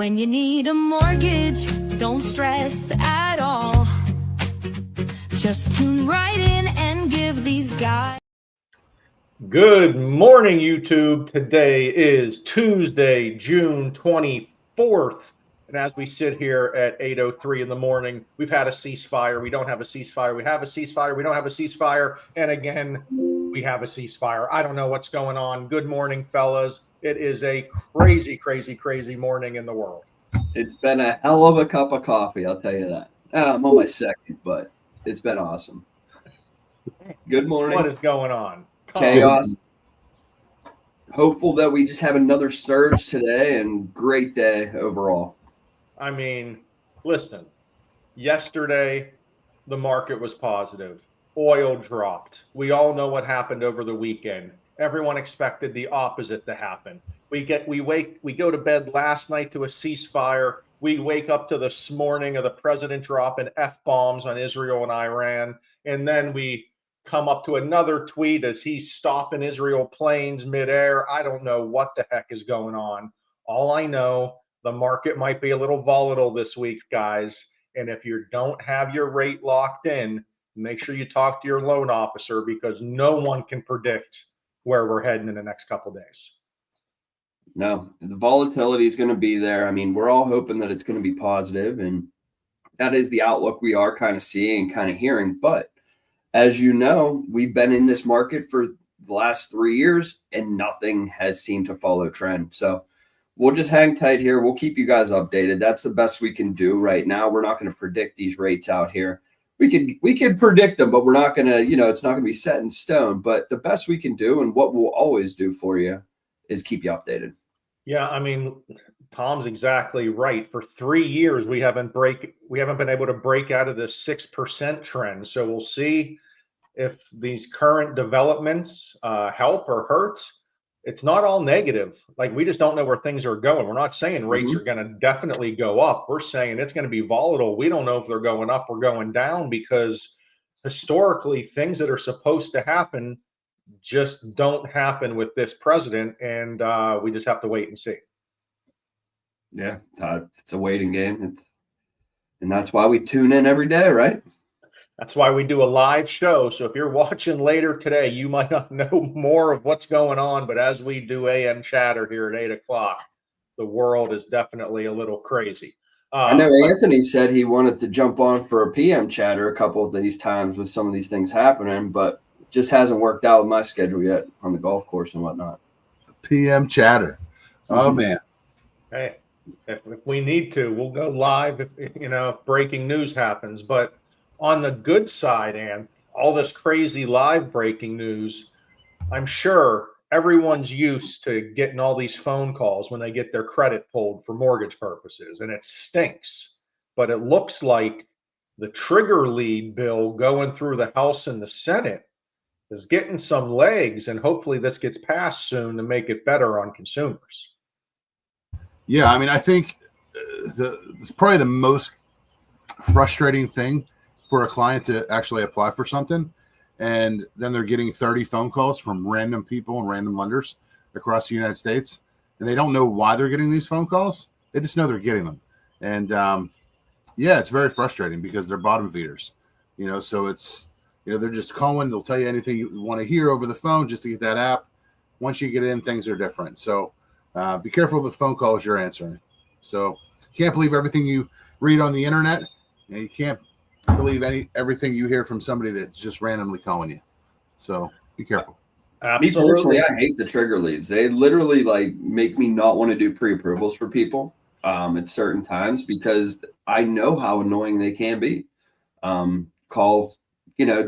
When you need a mortgage, don't stress at all. Just tune right in and give these guys. Good morning, YouTube. Today is Tuesday, June 24th. And as we sit here at 8:03 in the morning, we've had a ceasefire. We don't have a ceasefire. We have a ceasefire. We don't have a ceasefire. And again, we have a ceasefire. I don't know what's going on. Good morning, fellas. It is a crazy, crazy, crazy morning in the world. It's been a hell of a cup of coffee, I'll tell you that. I'm on my second, but it's been awesome. Good morning. What is going on? Chaos. Hopeful that we just have another surge today and great day overall. I mean, listen, yesterday the market was positive. Oil dropped. We all know what happened over the weekend. Everyone expected the opposite to happen. We go to bed last night to a ceasefire. We wake up to this morning of the president dropping F-bombs on Israel and Iran. And then we come up to another tweet as he's stopping Israel planes midair. I don't know what the heck is going on. All I know, the market might be a little volatile this week, guys. And if you don't have your rate locked in, make sure you talk to your loan officer, because no one can predict where we're heading in the next couple of days. No, the volatility is going to be there. I mean, we're all hoping that it's going to be positive, and that is the outlook we are kind of seeing, kind of hearing. But as you know, we've been in this market for the last 3 years and nothing has seemed to follow trend. So we'll just hang tight here. We'll keep you guys updated. That's the best we can do right now. We're not going to predict these rates out here. We could predict them, but we're not going to, it's not going to be set in stone. But the best we can do, and what we'll always do for you, is keep you updated. Yeah, I mean, Tom's exactly right. For 3 years, we haven't been able to break out of this 6% trend. So we'll see if these current developments help or hurt. It's not all negative. Like, we just don't know where things are going. We're not saying rates are going to definitely go up. We're saying it's going to be volatile. We don't know if they're going up or going down, because historically, things that are supposed to happen just don't happen with this president, and we just have to wait and see. Yeah, it's a waiting game, and that's why we tune in every day, right? That's why we do a live show. So if you're watching later today, you might not know more of what's going on, but as we do AM chatter here at 8 o'clock, the world is definitely a little crazy. I know Anthony said he wanted to jump on for a PM chatter a couple of these times with some of these things happening, but just hasn't worked out with my schedule yet on the golf course and whatnot. PM chatter. Oh, man. Hey, if we need to, we'll go live if breaking news happens. But on the good side, and all this crazy live breaking news, I'm sure everyone's used to getting all these phone calls when they get their credit pulled for mortgage purposes, and it stinks. But it looks like the trigger lead bill going through the House and the Senate is getting some legs, and hopefully this gets passed soon to make it better on consumers. Yeah, I mean, I think it's probably the most frustrating thing for a client to actually apply for something, and then they're getting 30 phone calls from random people and random lenders across the United States, and they don't know why they're getting these phone calls. They just know they're getting them. And yeah, it's very frustrating because they're bottom feeders, so it's, they're just calling. They'll tell you anything you want to hear over the phone just to get that app. Once you get in, things are different. So be careful of the phone calls you're answering. So you can't believe everything you read on the internet, and you can't believe everything you hear from somebody that's just randomly calling you. So be careful. Absolutely. Me personally, I hate the trigger leads. They literally make me not want to do pre-approvals for people at certain times, because I know how annoying they can be. Calls,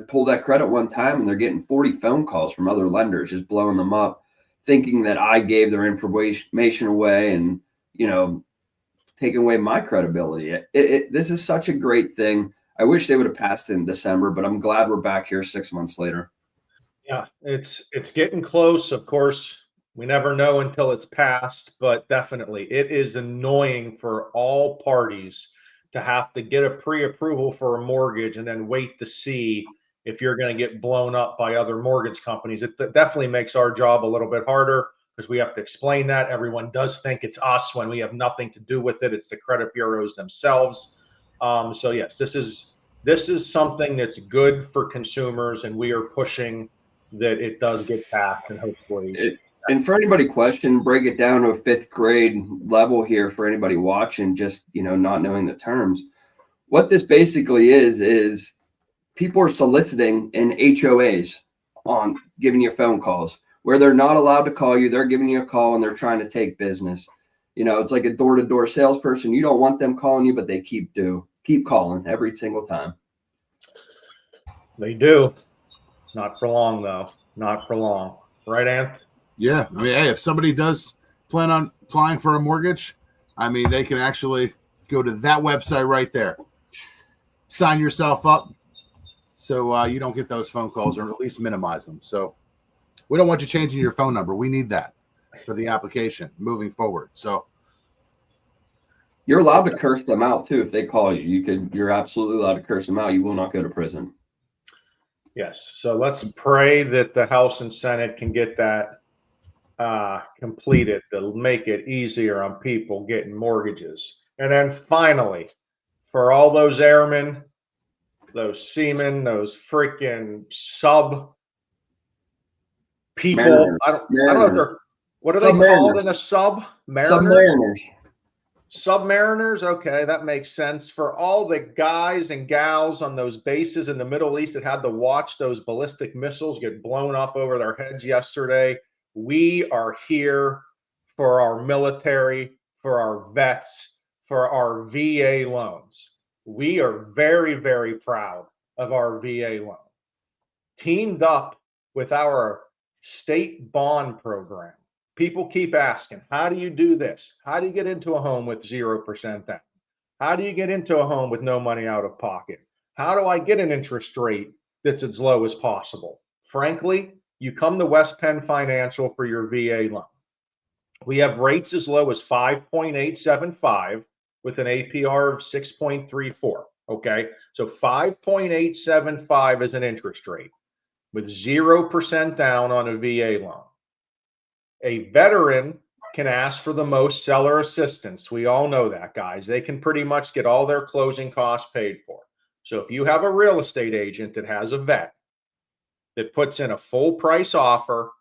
pull that credit one time and they're getting 40 phone calls from other lenders, just blowing them up, thinking that I gave their information away and, taking away my credibility. This is such a great thing. I wish they would have passed in December, but I'm glad we're back here 6 months later. Yeah, it's getting close. Of course, we never know until it's passed, but definitely it is annoying for all parties to have to get a pre-approval for a mortgage and then wait to see if you're going to get blown up by other mortgage companies. It definitely makes our job a little bit harder. because we have to explain that. Everyone does think it's us when we have nothing to do with it. It's the credit bureaus themselves. So yes, this is something that's good for consumers, and we are pushing that it does get passed, and hopefully. And for anybody question, break it down to a fifth grade level here for anybody watching, just, not knowing the terms. What this basically is people are soliciting in HOAs on giving you phone calls where they're not allowed to call you. They're giving you a call and they're trying to take business. It's like a door-to-door salesperson. You don't want them calling you, but they keep calling every single time. They do. Not for long, though. Not for long. Right, Anth? Yeah. I mean, hey, if somebody does plan on applying for a mortgage, I mean, they can actually go to that website right there. Sign yourself up so you don't get those phone calls, or at least minimize them. So we don't want you changing your phone number. We need that for the application moving forward. So you're allowed to curse them out too if they call you. You're absolutely allowed to curse them out. You will not go to prison. Yes. So let's pray that the House and Senate can get that completed. That'll make it easier on people getting mortgages. And then finally, for all those airmen, those seamen, those freaking sub people, Mariners. I don't know if they're, what are they called in a sub? Submariners. Submariners, okay, that makes sense. For all the guys and gals on those bases in the Middle East that had to watch those ballistic missiles get blown up over their heads yesterday, we are here for our military, for our vets, for our VA loans. We are very, very proud of our VA loan. Teamed up with our state bond program. People keep asking, how do you do this? How do you get into a home with 0% down? How do you get into a home with no money out of pocket? How do I get an interest rate that's as low as possible? Frankly, you come to West Penn Financial for your VA loan. We have rates as low as 5.875 with an APR of 6.34. Okay, so 5.875 is an interest rate with 0% down on a VA loan. A veteran can ask for the most seller assistance. We all know that, guys. They can pretty much get all their closing costs paid for. So if you have a real estate agent that has a vet that puts in a full price offer,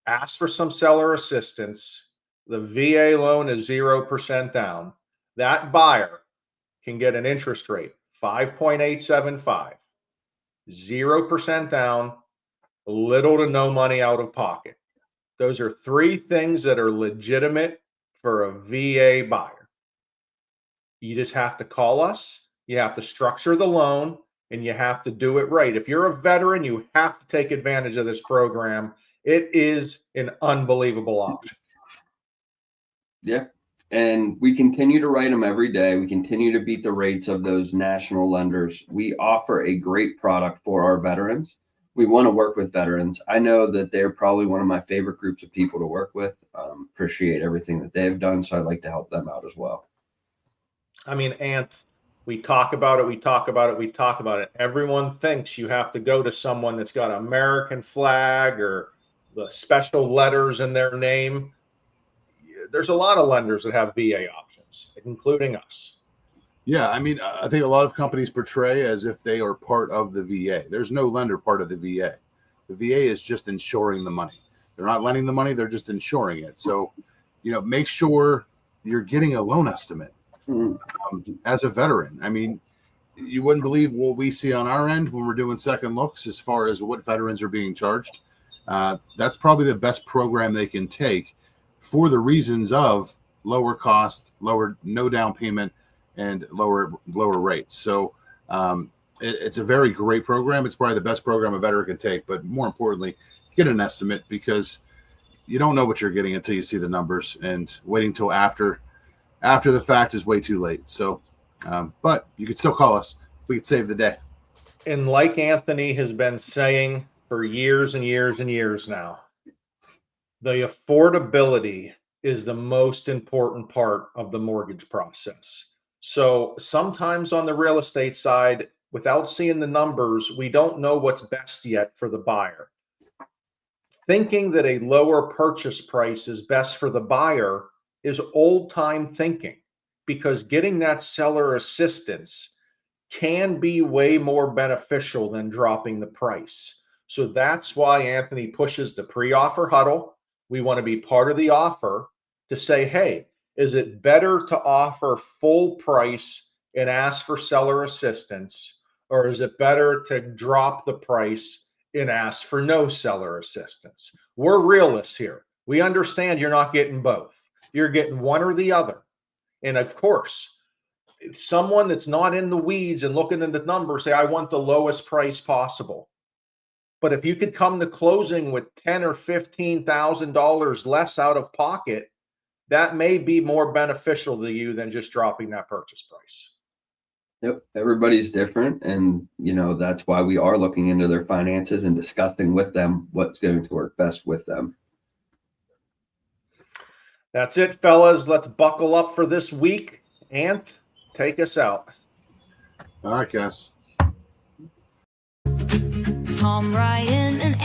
ask for some seller assistance, the VA loan is 0% down, that buyer can get an interest rate 5.875, 0% down, little to no money out of pocket. Those are three things that are legitimate for a VA buyer. You just have to call us, you have to structure the loan, and you have to do it right. If you're a veteran, you have to take advantage of this program. It is an unbelievable option. Yeah. And we continue to write them every day. We continue to beat the rates of those national lenders. We offer a great product for our veterans. We want to work with veterans. I know that they're probably one of my favorite groups of people to work with. Appreciate everything that they've done. So I'd like to help them out as well. I mean, Anth, we talk about it. Everyone thinks you have to go to someone that's got an American flag or the special letters in their name. There's a lot of lenders that have VA options, including us. Yeah, I mean, I think a lot of companies portray as if they are part of the VA. There's no lender part of the VA. The VA is just insuring the money. They're not lending the money, they're just insuring it. So, make sure you're getting a loan estimate as a veteran. I mean, you wouldn't believe what we see on our end when we're doing second looks as far as what veterans are being charged. That's probably the best program they can take for the reasons of lower cost, lower no down payment, and lower rates. So it's a very great program. It's probably the best program a veteran can take, but more importantly, get an estimate, because you don't know what you're getting until you see the numbers, and waiting till after the fact is way too late. So, but you could still call us. We could save the day. And like Anthony has been saying for years and years and years now, the affordability is the most important part of the mortgage process. So sometimes on the real estate side, without seeing the numbers, we don't know what's best yet for the buyer. Thinking that a lower purchase price is best for the buyer is old-time thinking, because getting that seller assistance can be way more beneficial than dropping the price. So that's why Anthony pushes the pre-offer huddle. We want to be part of the offer to say, hey, is it better to offer full price and ask for seller assistance, or is it better to drop the price and ask for no seller assistance? We're realists here. We understand you're not getting both. You're getting one or the other. And of course, someone that's not in the weeds and looking at the numbers say, I want the lowest price possible. But if you could come to closing with $10,000 or $15,000 less out of pocket, that may be more beneficial to you than just dropping that purchase price. Yep. Everybody's different. And, that's why we are looking into their finances and discussing with them what's going to work best with them. That's it, fellas. Let's buckle up for this week. Anth, take us out. All right, guys. Tom, Ryan, and